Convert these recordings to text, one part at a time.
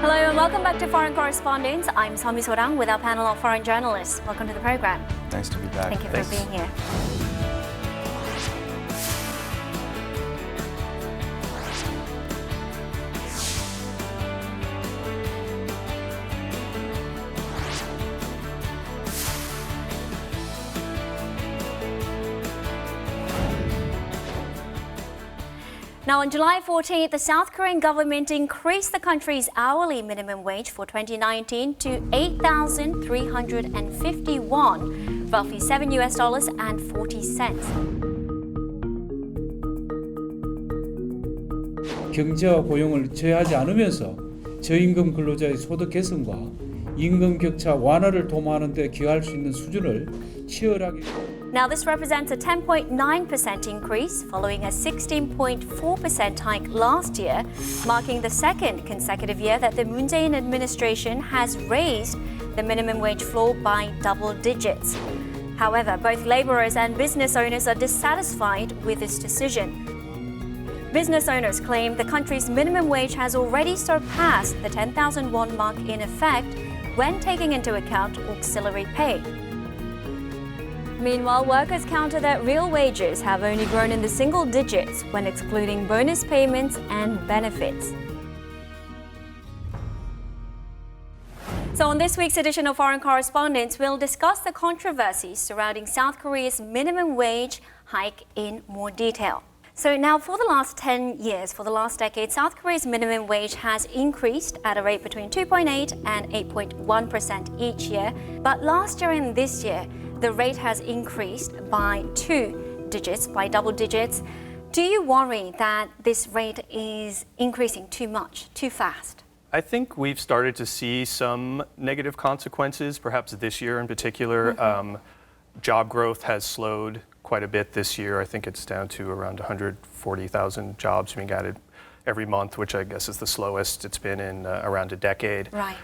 Hello and welcome back to Foreign Correspondents. I'm Somi Sorang with our panel of foreign journalists. Welcome to the program. Nice to be back. Thank you for being here. Now, on July 14th, the South Korean government increased the country's hourly minimum wage for 2019 to 8,351, roughly $7 and 40 cents. 경제와 고용을 저해하지 않으면서 저임금 근로자의 소득 개선과 임금 격차 완화를 도모하는 데 기여할 수 있는 수준을 치열하게. Now, this represents a 10.9% increase following a 16.4% hike last year, marking the second consecutive year that the Moon Jae-in administration has raised the minimum wage floor by double digits. However, both laborers and business owners are dissatisfied with this decision. Business owners claim the country's minimum wage has already surpassed the 10,000 won mark in effect when taking into account auxiliary pay. Meanwhile, workers counter that real wages have only grown in the single digits when excluding bonus payments and benefits. So on this week's edition of Foreign Correspondents, we'll discuss the controversies surrounding South Korea's minimum wage hike in more detail. So now, for the last 10 years, for the last decade, South Korea's minimum wage has increased at a rate between 2.8 and 8.1% each year. But last year and this year, the rate has increased by double digits. Do you worry that this rate is increasing too much, too fast? I think we've started to see some negative consequences, perhaps this year in particular. Job growth has slowed quite a bit this year. I think it's down to around 140,000 jobs being added every month, which I guess is the slowest it's been in around a decade. Right.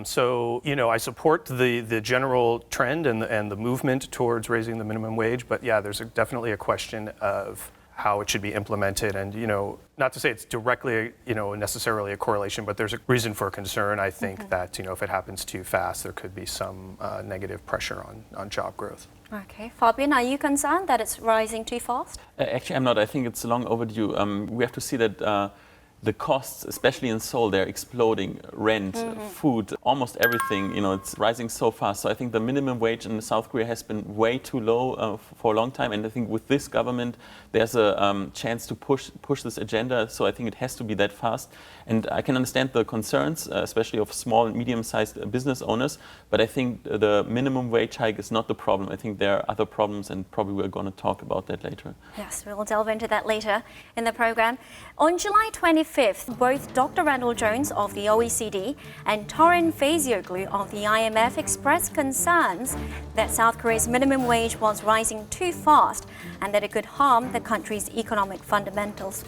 So, I support the general trend and the movement towards raising the minimum wage, but yeah, there's definitely a question of how it should be implemented. And, not to say it's directly, necessarily a correlation, but there's a reason for concern. I think that, if it happens too fast, there could be some negative pressure on job growth. Okay. Fabian, are you concerned that it's rising too fast? Actually, I'm not. I think it's long overdue. We have to see that the costs, especially in Seoul, they're exploding. Rent, food, almost everything, it's rising so fast. So I think the minimum wage in South Korea has been way too low for a long time. And I think with this government, there's a chance to push this agenda. So I think it has to be that fast. And I can understand the concerns, especially of small and medium-sized business owners. But I think the minimum wage hike is not the problem. I think there are other problems, and probably we're going to talk about that later. Yes, we'll delve into that later in the program. On July 25th, both Dr. Randall Jones of the OECD and Torin Fazioglu of the IMF expressed concerns that South Korea's minimum wage was rising too fast and that it could harm the country's economic fundamentals.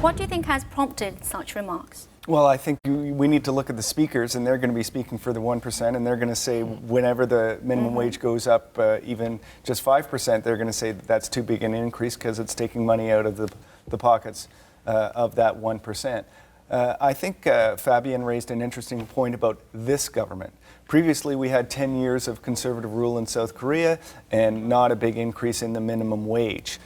What do you think has prompted such remarks? Well, I think we need to look at the speakers, and they're going to be speaking for the 1%, and they're going to say whenever the minimum wage goes up even just 5%, they're going to say that's too big an increase because it's taking money out of the pockets of that 1%. I think Fabian raised an interesting point about this government. Previously, we had 10 years of conservative rule in South Korea and not a big increase in the minimum wage.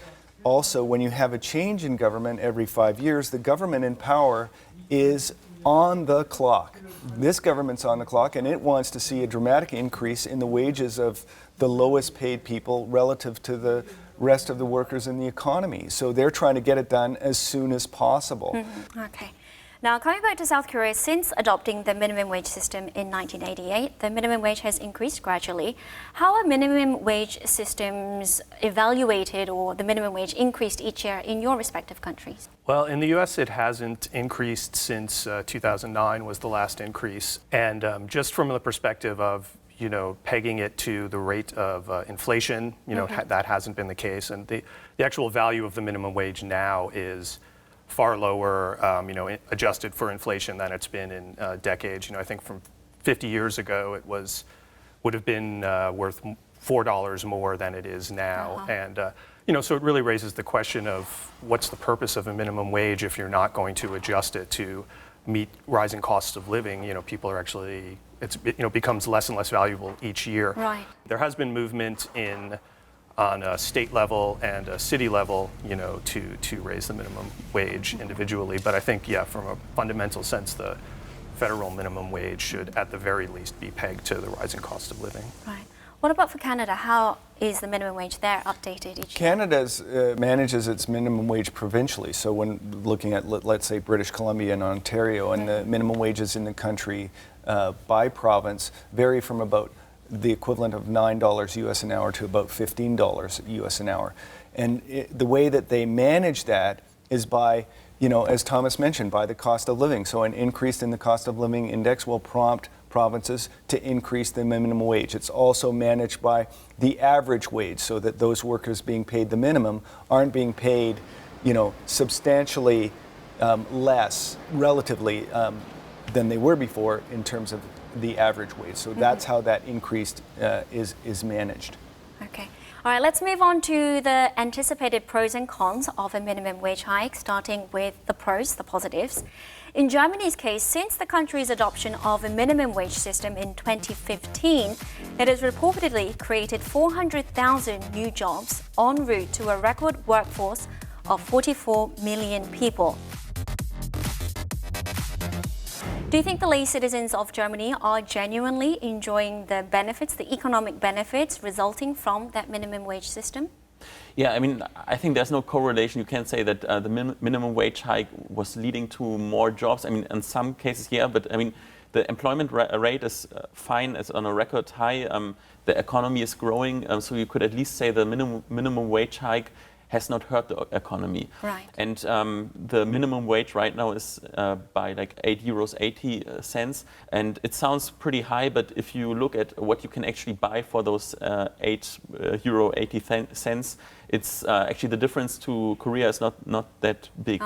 Also, when you have a change in government every 5 years, the government in power is on the clock. This government's on the clock, and it wants to see a dramatic increase in the wages of the lowest paid people relative to the rest of the workers in the economy. So they're trying to get it done as soon as possible. Okay. Now, coming back to South Korea, since adopting the minimum wage system in 1988, the minimum wage has increased gradually. How are minimum wage systems evaluated, or the minimum wage increased each year in your respective countries? Well, in the U.S., it hasn't increased since 2009 was the last increase. And just from the perspective of, pegging it to the rate of inflation, that hasn't been the case. And the actual value of the minimum wage now is far lower, adjusted for inflation than it's been in decades. I think from 50 years ago, it would have been worth $4 more than it is now. And so it really raises the question of what's the purpose of a minimum wage if you're not going to adjust it to meet rising costs of living. People are actually, becomes less and less valuable each year. Right. There has been movement on a state level and a city level, to raise the minimum wage individually. But I think, from a fundamental sense, the federal minimum wage should at the very least be pegged to the rising cost of living. Right. What about for Canada? How is the minimum wage there updated each year? Canada manages its minimum wage provincially. So when looking at, let's say, British Columbia and Ontario, and the minimum wages in the country by province vary from about the equivalent of $9 US an hour to about $15 US an hour. And the way that they manage that is by, as Thomas mentioned, by the cost of living. So an increase in the cost of living index will prompt provinces to increase the minimum wage. It's also managed by the average wage, so that those workers being paid the minimum aren't being paid, substantially less relatively than they were before in terms of the average wage. So that's how that increased is managed. Okay. All right, let's move on to the anticipated pros and cons of a minimum wage hike, starting with the pros, the positives. In Germany's case, since the country's adoption of a minimum wage system in 2015, it has reportedly created 400,000 new jobs en route to a record workforce of 44 million people. Do you think the lay citizens of Germany are genuinely enjoying the benefits, the economic benefits resulting from that minimum wage system? Yeah, I think there's no correlation. You can't say that the minimum wage hike was leading to more jobs. In some cases, yeah, but the employment rate is fine, it's on a record high. The economy is growing, so you could at least say the minimum wage hike has not hurt the economy. Right. And the minimum wage right now is by like €8.80. And it sounds pretty high, but if you look at what you can actually buy for those €8.80, it's actually the difference to Korea is not that big.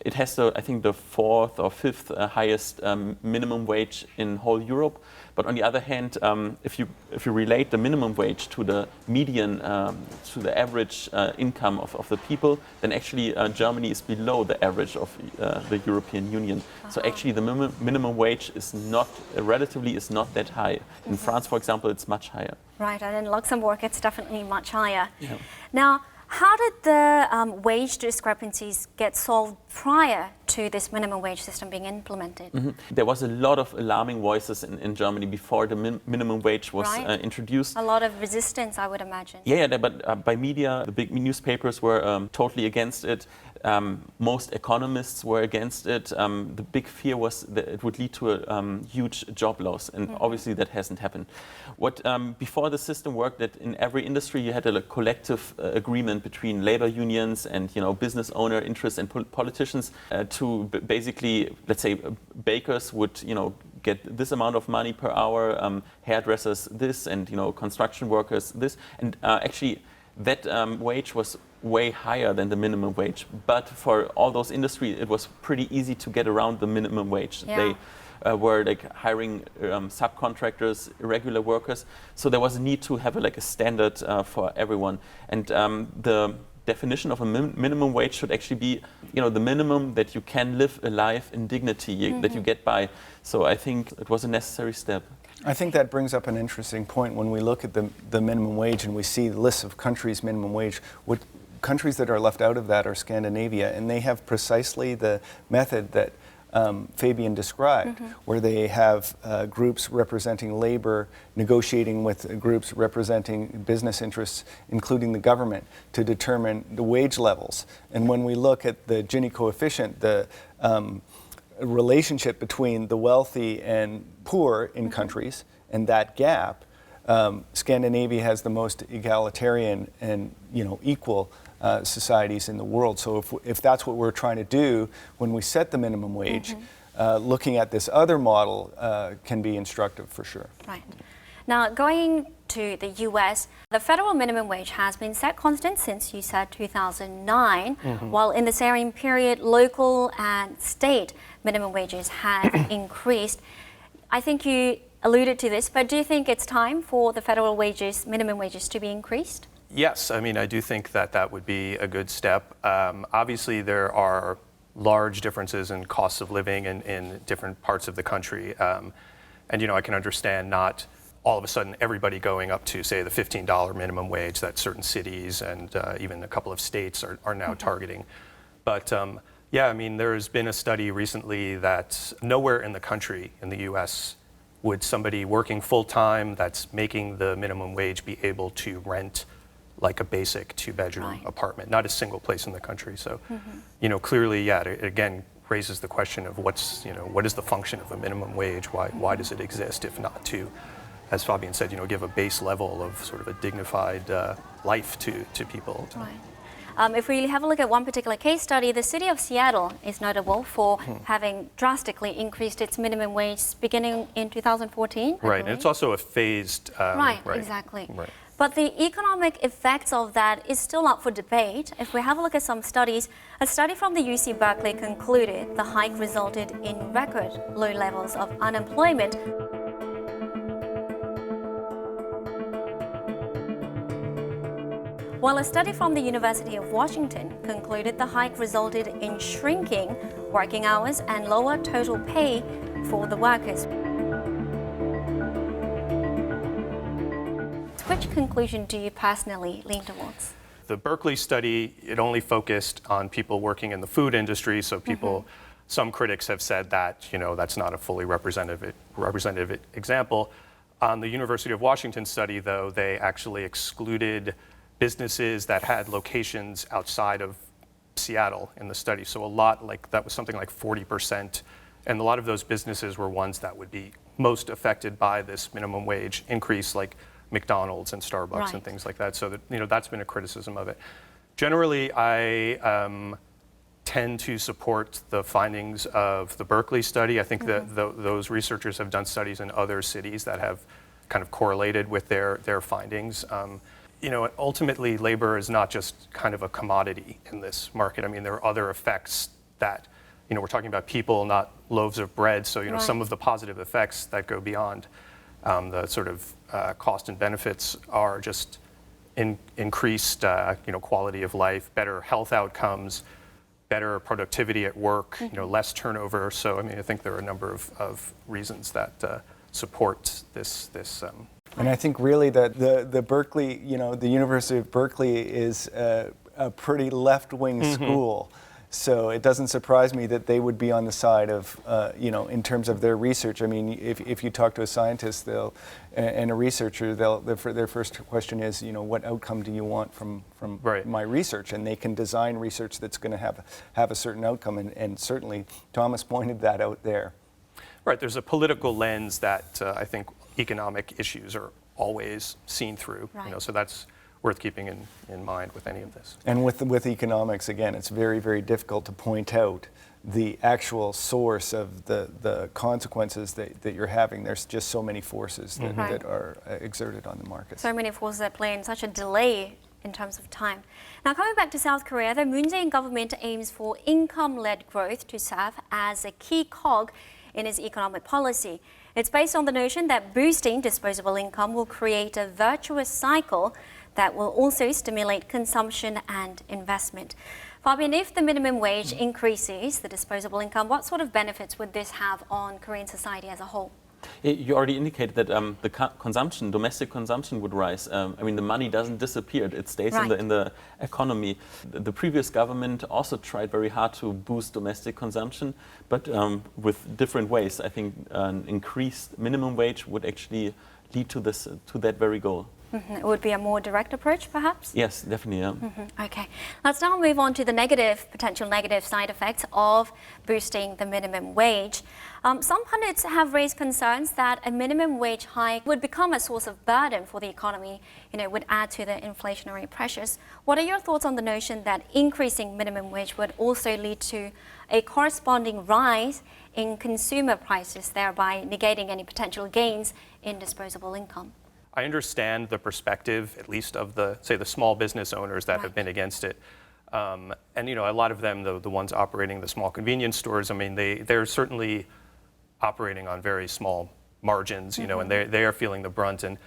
It has I think the fourth or fifth highest minimum wage in whole Europe. But on the other hand, if you relate the minimum wage to the median, to the average income of the people, then actually Germany is below the average of the European Union. So actually the minimum wage is relatively not that high. In France, for example, it's much higher. Right, and in Luxembourg, it's definitely much higher. Yeah. Now, how did the wage discrepancies get solved prior to this minimum wage system being implemented? There was a lot of alarming voices in Germany before the minimum wage was introduced. A lot of resistance, I would imagine. Yeah, but by media, the big newspapers were totally against it. Most economists were against it. The big fear was that it would lead to a huge job loss, and obviously that hasn't happened. What before the system worked, that in every industry you had a collective agreement between labor unions and business owner interests and politicians to basically, let's say, bakers would get this amount of money per hour, hairdressers this, and construction workers this, and actually that wage was way higher than the minimum wage. But for all those industries, it was pretty easy to get around the minimum wage. Yeah. They were like hiring subcontractors, irregular workers. So there was a need to have a standard for everyone. And the definition of a minimum wage should actually be, the minimum that you can live a life in dignity, that you get by. So I think it was a necessary step. I think that brings up an interesting point when we look at the minimum wage and we see lists of countries' minimum wage. What countries that are left out of that are Scandinavia, and they have precisely the method that Fabian described, where they have groups representing labor negotiating with groups representing business interests, including the government, to determine the wage levels. And when we look at the Gini coefficient, the relationship between the wealthy and poor in countries, and that gap, Scandinavia has the most egalitarian and equal societies in the world. So if that's what we're trying to do when we set the minimum wage, looking at this other model can be instructive for sure. Right. Now, going to the US, the federal minimum wage has been set constant since, you said, 2009, while in the same period, local and state minimum wages have increased. I think you alluded to this, but do you think it's time for the federal wages, minimum wages, to be increased? Yes, I mean, I do think that that would be a good step. Obviously, there are large differences in costs of living in different parts of the country. And, I can understand not all of a sudden everybody going up to, say, the $15 minimum wage that certain cities and even a couple of states are now targeting. But yeah, I mean, there's been a study recently that nowhere in the country, in the US, would somebody working full-time that's making the minimum wage be able to rent like a basic two-bedroom apartment, not a single place in the country. So, clearly, yeah, it again raises the question of what is the function of a minimum wage? Why does it exist if not to, as Fabian said, give a base level of sort of a dignified life to people? Right. If we have a look at one particular case study, the city of Seattle is notable for having drastically increased its minimum wage beginning in 2014. Right, and it's also a phased. Right, exactly. Right. But the economic effects of that is still up for debate. If we have a look at some studies, a study from the UC Berkeley concluded the hike resulted in record low levels of unemployment. While a study from the University of Washington concluded the hike resulted in shrinking working hours and lower total pay for the workers. Which conclusion do you personally lean towards? The Berkeley study, it only focused on people working in the food industry, so people, some critics have said that, that's not a fully representative example. On the University of Washington study, though, they actually excluded businesses that had locations outside of Seattle in the study. So that was something like 40%. And a lot of those businesses were ones that would be most affected by this minimum wage increase, like McDonald's and Starbucks and things like that. So that's been a criticism of it. Generally, I tend to support the findings of the Berkeley study. I think that those researchers have done studies in other cities that have kind of correlated with their findings. Ultimately, labor is not just kind of a commodity in this market. I mean, there are other effects that, we're talking about people, not loaves of bread. So, some of the positive effects that go beyond the sort of cost and benefits are just increased, quality of life, better health outcomes, better productivity at work, less turnover. So, I mean, I think there are a number of reasons that support this. And I think really that the Berkeley, the University of Berkeley is a pretty left-wing school. So it doesn't surprise me that they would be on the side of, in terms of their research. I mean, if you talk to a scientist and a researcher, their first question is, what outcome do you want from my research? And they can design research that's going to have a certain outcome. And certainly Thomas pointed that out there. Right, there's a political lens that I think economic issues are always seen through. So that's worth keeping in mind with any of this. And with economics, again, it's very, very difficult to point out the actual source of the consequences that you're having. There's just so many forces that are exerted on the market. So many forces that play in such a delay in terms of time. Now, coming back to South Korea, the Moon Jae-in government aims for income-led growth to serve as a key cog in its economic policy. It's based on the notion that boosting disposable income will create a virtuous cycle that will also stimulate consumption and investment. Fabian, if the minimum wage increases the disposable income, what sort of benefits would this have on Korean society as a whole? You already indicated that the domestic consumption would rise. I mean, the money doesn't disappear; it stays in the economy. The previous government also tried very hard to boost domestic consumption, but with different ways. I think an increased minimum wage would actually lead to that very goal. It would be a more direct approach, perhaps? Yes, definitely, yeah. Okay. Let's now move on to the potential negative side effects of boosting the minimum wage. Some pundits have raised concerns that a minimum wage hike would become a source of burden for the economy, would add to the inflationary pressures. What are your thoughts on the notion that increasing minimum wage would also lead to a corresponding rise in consumer prices, thereby negating any potential gains in disposable income? I understand the perspective, at least of the small business owners that have been against it. And a lot of them, the ones operating the small convenience stores, I mean, they're certainly operating on very small margins, you know, and they are feeling the brunt. And,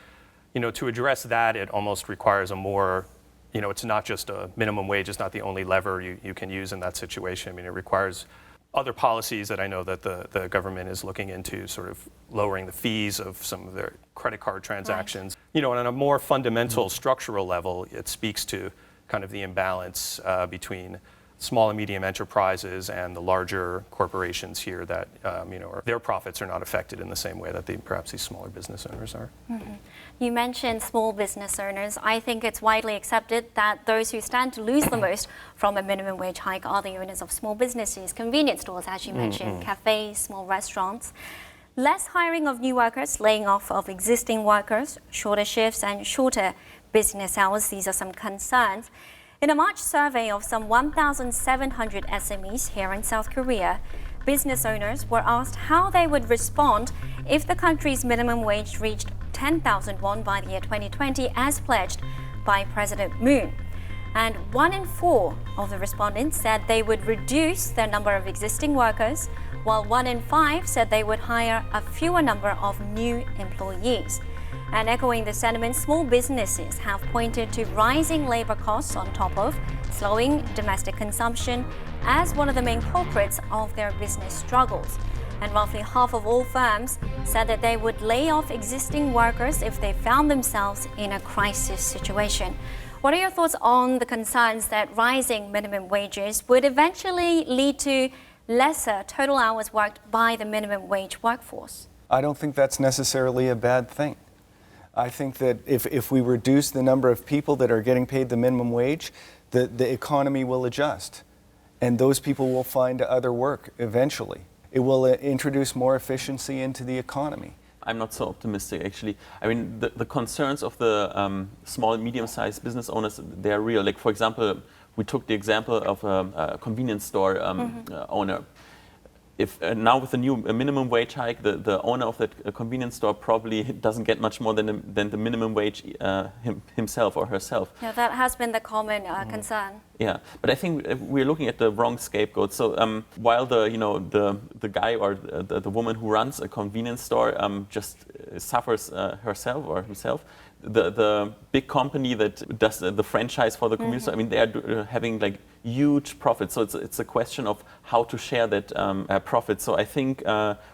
you know, to address that, it almost requires a more, you know, it's not just a minimum wage, it's not the only lever you can use in that situation. I mean, it requires other policies that I know that the government is looking into, sort of lowering the fees of some of their credit card transactions. Right. You know, and on a more fundamental structural level, it speaks to kind of the imbalance between small and medium enterprises and the larger corporations here that, you know, their profits are not affected in the same way that perhaps these smaller business owners are. Mm-hmm. You mentioned small business owners. I think it's widely accepted that those who stand to lose the most from a minimum wage hike are the owners of small businesses, convenience stores, as you mentioned, cafes, small restaurants. Less hiring of new workers, laying off of existing workers, shorter shifts and shorter business hours. These are some concerns. In a March survey of some 1,700 SMEs here in South Korea, business owners were asked how they would respond if the country's minimum wage reached 10,000 won by the year 2020 as pledged by President Moon. And 1 in 4 of the respondents said they would reduce their number of existing workers, while 1 in 5 said they would hire a fewer number of new employees. And echoing the sentiment, small businesses have pointed to rising labor costs on top of slowing domestic consumption as one of the main culprits of their business struggles. And roughly half of all firms said that they would lay off existing workers if they found themselves in a crisis situation. What are your thoughts on the concerns that rising minimum wages would eventually lead to lesser total hours worked by the minimum wage workforce? I don't think that's necessarily a bad thing. I think that if we reduce the number of people that are getting paid the minimum wage, the economy will adjust. And those people will find other work eventually. It will introduce more efficiency into the economy. I'm not so optimistic, actually. I mean, the concerns of the small and medium-sized business owners, they're real. Like, for example, we took the example of a convenience store owner. If now with the new minimum wage hike, the owner of that convenience store probably doesn't get much more than the minimum wage himself or herself. Yeah, that has been the common concern. Yeah, but I think we're looking at the wrong scapegoat. So while the guy or the woman who runs a convenience store just suffers herself or himself, the big company that does the franchise for the convenience store, I mean, they are having like huge profits. So it's a question of how to share that profit. So I think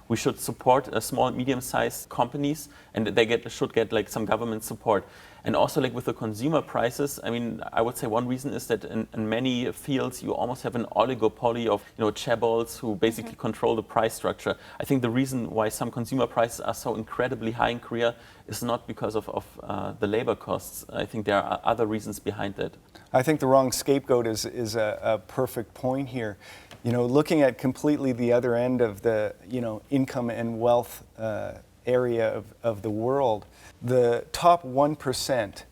we should support small and medium-sized companies, and they should get like some government support. And also, like with the consumer prices, I mean, I would say one reason is that in many fields you almost have an oligopoly of chaebols who basically control the price structure. I think the reason why some consumer prices are so incredibly high in Korea is not because of the labor costs. I think there are other reasons behind that. I think the wrong scapegoat is a perfect point here. Looking at completely the other end of the income and wealth area of the world, the top 1%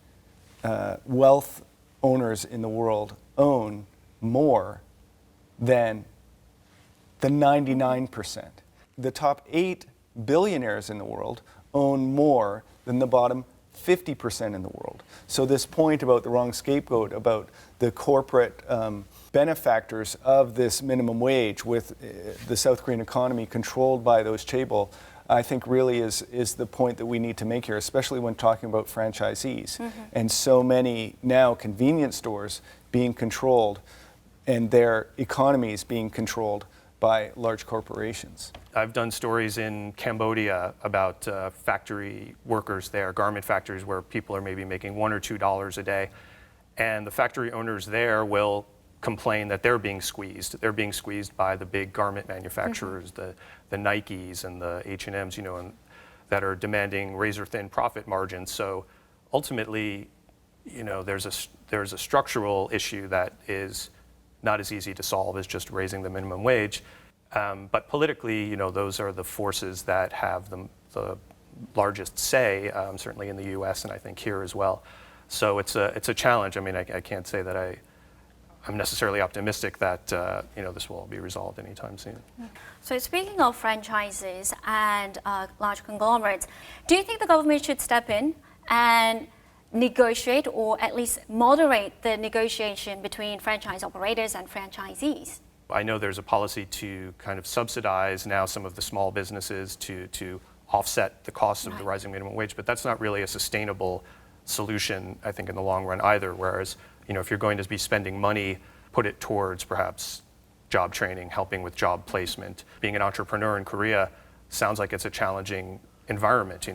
wealth owners in the world own more than the 99%. The top 8 billionaires in the world own more than the bottom 50% in the world. So this point about the wrong scapegoat, about the corporate benefactors of this minimum wage with the South Korean economy controlled by those chaebol, I think really is the point that we need to make here, especially when talking about franchisees. And so many now convenience stores being controlled and their economies being controlled by large corporations. I've done stories in Cambodia about factory workers there, garment factories where people are maybe making $1 or $2 a day. And the factory owners there will complain that they're being squeezed. They're being squeezed by the big garment manufacturers, the Nikes and the H&Ms, and that are demanding razor-thin profit margins. So ultimately, there's a structural issue that is not as easy to solve as just raising the minimum wage. But politically, those are the forces that have the largest say, certainly in the U.S. and I think here as well. So it's a challenge. I mean, I can't say that I'm necessarily optimistic that this will all be resolved anytime soon. So speaking of franchises and large conglomerates, do you think the government should step in and negotiate or at least moderate the negotiation between franchise operators and franchisees? I know there's a policy to kind of subsidize now some of the small businesses to offset the costs of the rising minimum wage, but that's not really a sustainable solution, I think, in the long run either. Whereas, if you're going to be spending money, put it towards perhaps job training, helping with job placement. Being an entrepreneur in Korea sounds like it's a challenging environment.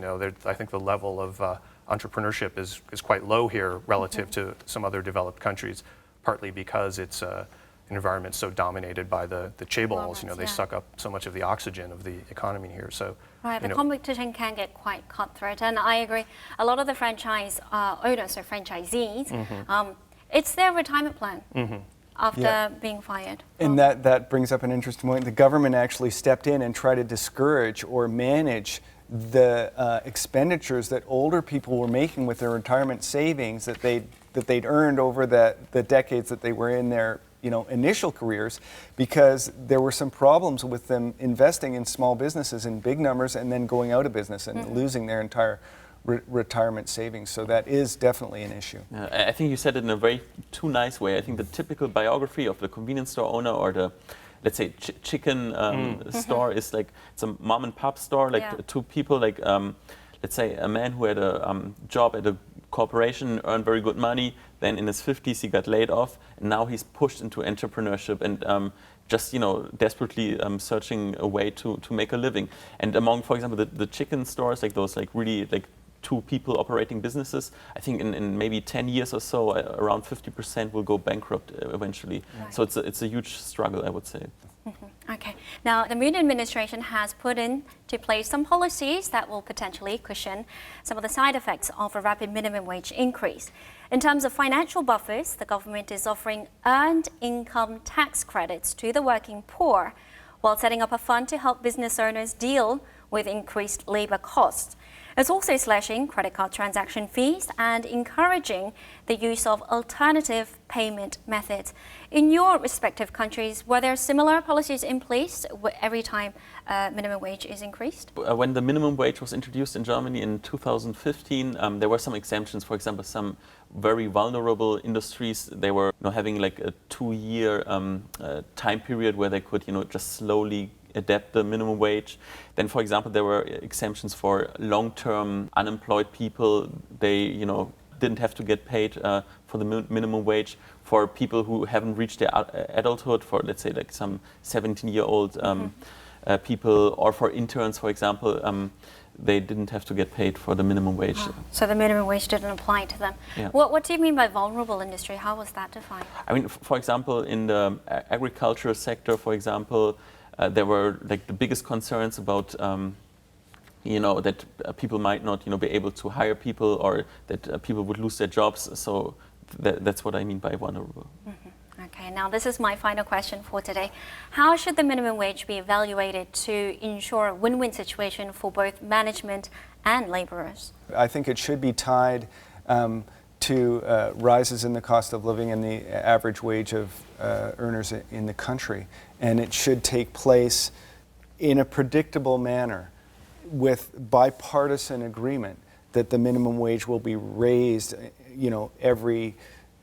I think the level of entrepreneurship is quite low here relative to some other developed countries, partly because it's an environment so dominated by the chaebols. They suck up so much of the oxygen of the economy here. So, right, the competition can get quite cutthroat, and I agree. A lot of the franchise owners or franchisees, it's their retirement plan after being fired. And that brings up an interesting point. The government actually stepped in and tried to discourage or manage the expenditures that older people were making with their retirement savings that they'd earned over the decades that they were in their initial careers, because there were some problems with them investing in small businesses in big numbers and then going out of business and losing their entire retirement savings. So that is definitely an issue. I think you said it in a very too nice way. I think the typical biography of the convenience store owner or the, let's say, chicken store is like, it's a mom and pop store, like two people, like let's say a man who had a job at a corporation, earned very good money, then in his 50s he got laid off, and now he's pushed into entrepreneurship and just desperately searching a way to make a living. And among, for example, the chicken stores, like those like really like two people operating businesses, I think in maybe 10 years or so, around 50% will go bankrupt eventually. Right. So it's a huge struggle, I would say. Okay. Now, the Moon administration has put into place some policies that will potentially cushion some of the side effects of a rapid minimum wage increase. In terms of financial buffers, the government is offering earned income tax credits to the working poor, while setting up a fund to help business owners deal with increased labor costs. It's also slashing credit card transaction fees and encouraging the use of alternative payment methods. In your respective countries, were there similar policies in place every time minimum wage is increased? When the minimum wage was introduced in Germany in 2015, there were some exemptions. For example, some very vulnerable industries, they were having like a 2-year time period where they could just slowly adapt the minimum wage. Then, for example, there were exemptions for long-term unemployed people. They, didn't have to get paid for the minimum wage. For people who haven't reached their adulthood, for let's say like some 17-year-old people, or for interns, for example, they didn't have to get paid for the minimum wage. Oh, so the minimum wage didn't apply to them. Yeah. What do you mean by vulnerable industry? How was that defined? I mean, for example, in the agricultural sector, for example, there were like the biggest concerns about, that people might not, be able to hire people, or that people would lose their jobs. So that's what I mean by vulnerable. Okay, now this is my final question for today. How should the minimum wage be evaluated to ensure a win-win situation for both management and laborers? I think it should be tied to rises in the cost of living and the average wage of earners in the country. And it should take place in a predictable manner with bipartisan agreement that the minimum wage will be raised, every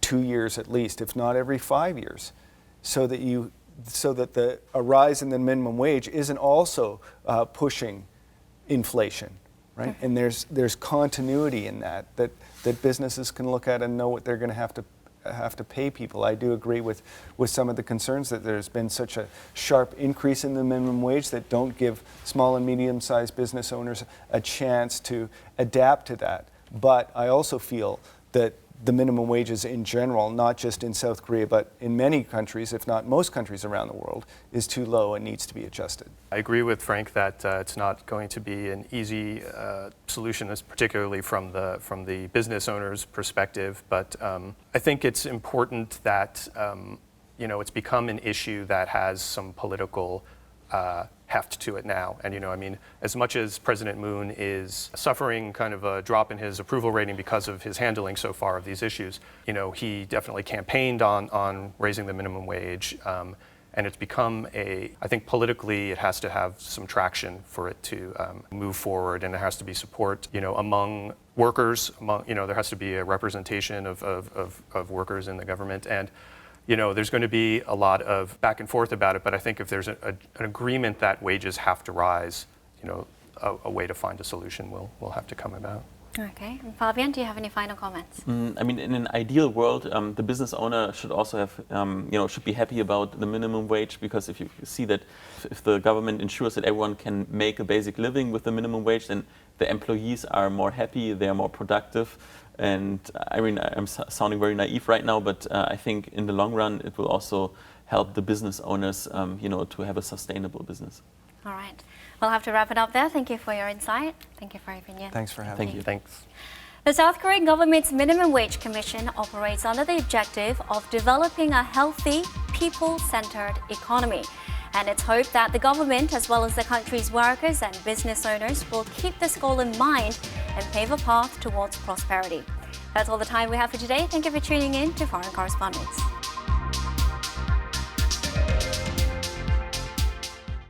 2 years at least, if not every 5 years, so that a rise in the minimum wage isn't also pushing inflation, right? And there's continuity in that businesses can look at and know what they're going to have to pay people. I do agree with some of the concerns that there's been such a sharp increase in the minimum wage that don't give small and medium-sized business owners a chance to adapt to that. But I also feel that the minimum wages in general, not just in South Korea, but in many countries, if not most countries around the world, is too low and needs to be adjusted. I agree with Frank that it's not going to be an easy solution, particularly from the business owner's perspective. But I think it's important that it's become an issue that has some political heft to it now. And as much as President Moon is suffering kind of a drop in his approval rating because of his handling so far of these issues, he definitely campaigned on raising the minimum wage. And it's become I think politically it has to have some traction for it to move forward, and there has to be support, among workers, there has to be a representation of workers in the government. And there's going to be a lot of back and forth about it, but I think if there's an agreement that wages have to rise, a way to find a solution will have to come about. Okay. And Fabian, do you have any final comments? I mean, in an ideal world, the business owner should also have, should be happy about the minimum wage, because if you see that if the government ensures that everyone can make a basic living with the minimum wage, then the employees are more happy, they are more productive. And I mean, I'm sounding very naive right now, but I think in the long run, it will also help the business owners, to have a sustainable business. All right. We'll have to wrap it up there. Thank you for your insight. Thank you for your opinion. Thanks for having Thank me. you. Thanks. The South Korean government's Minimum Wage Commission operates under the objective of developing a healthy, people-centered economy. And it's hoped that the government, as well as the country's workers and business owners, will keep this goal in mind and pave a path towards prosperity. That's all the time we have for today. Thank you for tuning in to Foreign Correspondents.